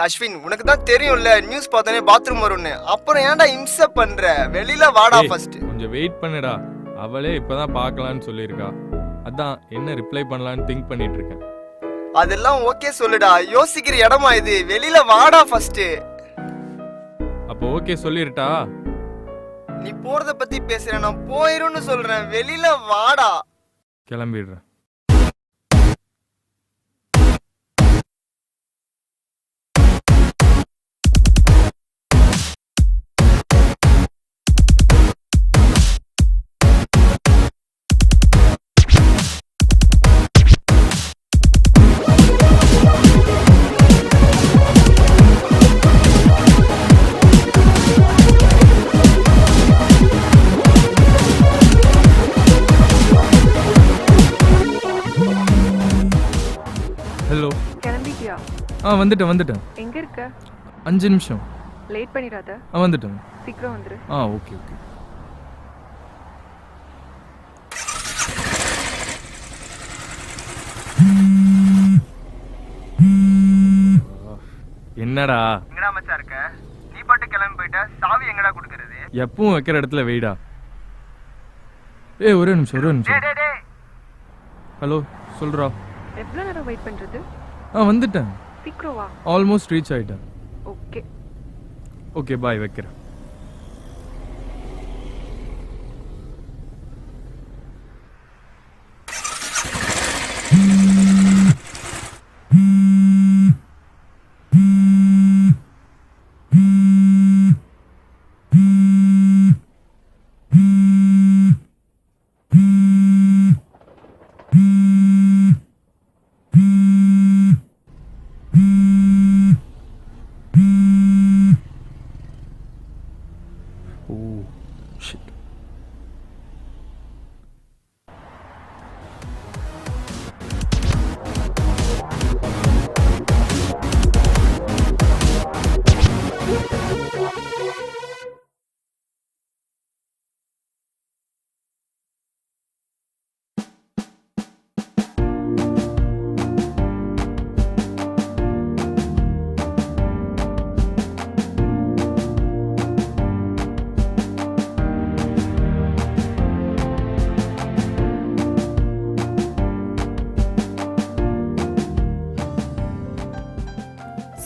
அஸ்வின், உனக்கு தான் தெரியும்ல நியூஸ் பார்த்தோன்னே பாத்ரூம் வரும்னு. அப்புறம் ஏன்டா இம்சை பண்ற? வெளியில வாடா ஃபர்ஸ்ட். கொஞ்சம் வெயிட் பண்ணுடா. அவளே இப்பதான் பார்க்கலான்னு சொல்லியிருக்கா. அதான் என்ன ரிப்ளை பண்ணலான்னு திங்க் பண்ணிட்டு இருக்கேன். அதெல்லாம் ஓகே சொல்லுடா. யோசிக்கிற இடமா இது? வெளியில வாடா ஃபர்ஸ்ட். அப்போ ஓகே சொல்லிருட்டா? நீ போறத பத்தி பேசுற, நான் போயிரும்னு சொல்றேன். வெளியில வாடா. கிளம்பிடுறேன். ஹலோ. கிளம்பிட்டியா? வந்துட்டேன். எங்க இருக்க? 5 நிமிஷம். லேட் பண்ணிடாத. வந்துட்டேன். சீக்கிரம் வந்துரு. ஓகே. என்னடா எங்கடா மச்சான் இருக்க? நீ பாட்டு கிளம்பி போயிட்ட. சாவி எங்கடா குடுக்குறது? எப்பவும் வைக்கிற இடத்துல வெயிடா. ஒரே நிமிஷம். டேய். ஹலோ, சொல்றா. எவ்வளவு நேரம் வெயிட் பண்றது? வந்துட்டேன். சீக்கிரம் வா. ஆல்மோஸ்ட் ரீச் ஆயிட்டேன். ஓகே பாய், வைக்கிறேன்.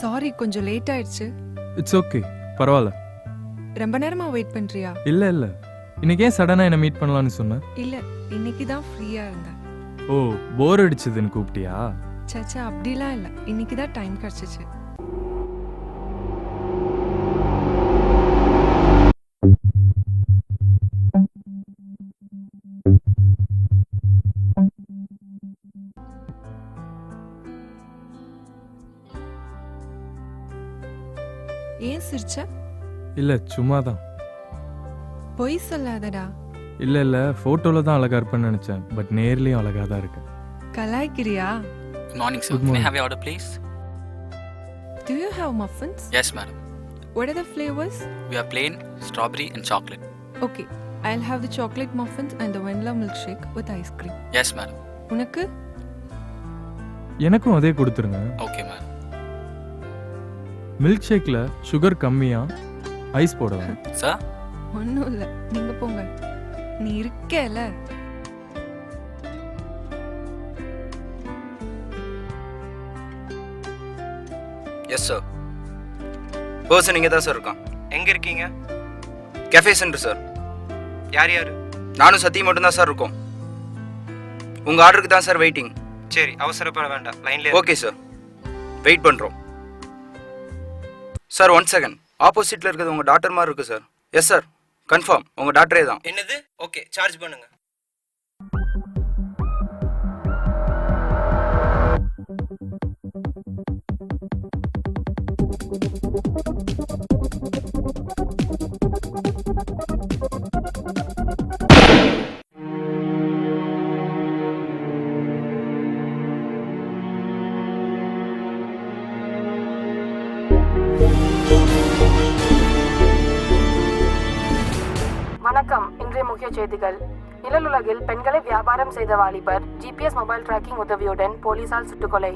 சாரி, கொஞ்சம் லேட் ஆயிடுச்சு. இட்ஸ் ஓகே, பரவாயில்ல. ரொம்ப நேரமா வெயிட் பண்றியா? இல்ல இன்னைக்கு ஏன் சடனா என்ன மீட் பண்ணலாம்னு சொன்ன? இல்ல, இன்னைக்கு தான் ஃப்ரீயா இருந்தேன். போர் அடிச்சதுன்னு கூப்பிட்டியா? சச்சா, அப்படிலாம் இல்ல, இன்னைக்கு தான் டைம் கிடைச்சிச்சு. ஏன் சிரிச்ச? இல்ல, சும்மாதான். பொய் சொல்லாதடா. இல்ல போட்டோல தான் அழகா இருப்பேன்னு நினைச்சேன். பட் நேர்லயும் அழகா தான் இருக்கு. கலாய்க்கிறியா? Good morning, sir. May I have your order, please? Do you have muffins? Yes, madam. What are the flavors? We have plain, strawberry, and chocolate. Okay, I'll have the chocolate muffins and the vanilla milkshake with ice cream. Yes, madam. உனக்கு? எனக்கும் அதே கொடுத்துருங்க. Okay, madam. Milk ஷேக்ல sugar கம்மியா, ice போடலாம். Sir? ஒன்றும் இல்லை, நீங்க போங்க. நீ இருக்கேல. Yes sir. பர்சன் இங்கே தான் சார் இருக்கான். எங்கே இருக்கீங்க? Cafe centre sir. யார்? நானும் சத்தியம் மட்டும்தான் சார் இருக்கோம். உங்கள் ஆர்டருக்கு தான் சார் வெயிட்டிங். சரி, அவசரப்பட வேண்டாம், லைன்ல. ஓகே சார், வெயிட் பண்ணுறோம். Sir 1 second. ஆப்போசிட்டில் இருக்கிறது உங்கள் டாக்டர் மாதிரி இருக்கு சார். எஸ் சார், கன்ஃபார்ம் உங்கள் டாக்டரே தான். என்னது? ஓகே, சார்ஜ் பண்ணுங்க. வணக்கம். இன்றைய முக்கிய செய்திகள். நிழலுலகில் பெண்களை வியாபாரம் செய்த வாலிபர் GPS மொபைல் டிராக்கிங் உதவியுடன் போலீசால் சுட்டுக்கொலை.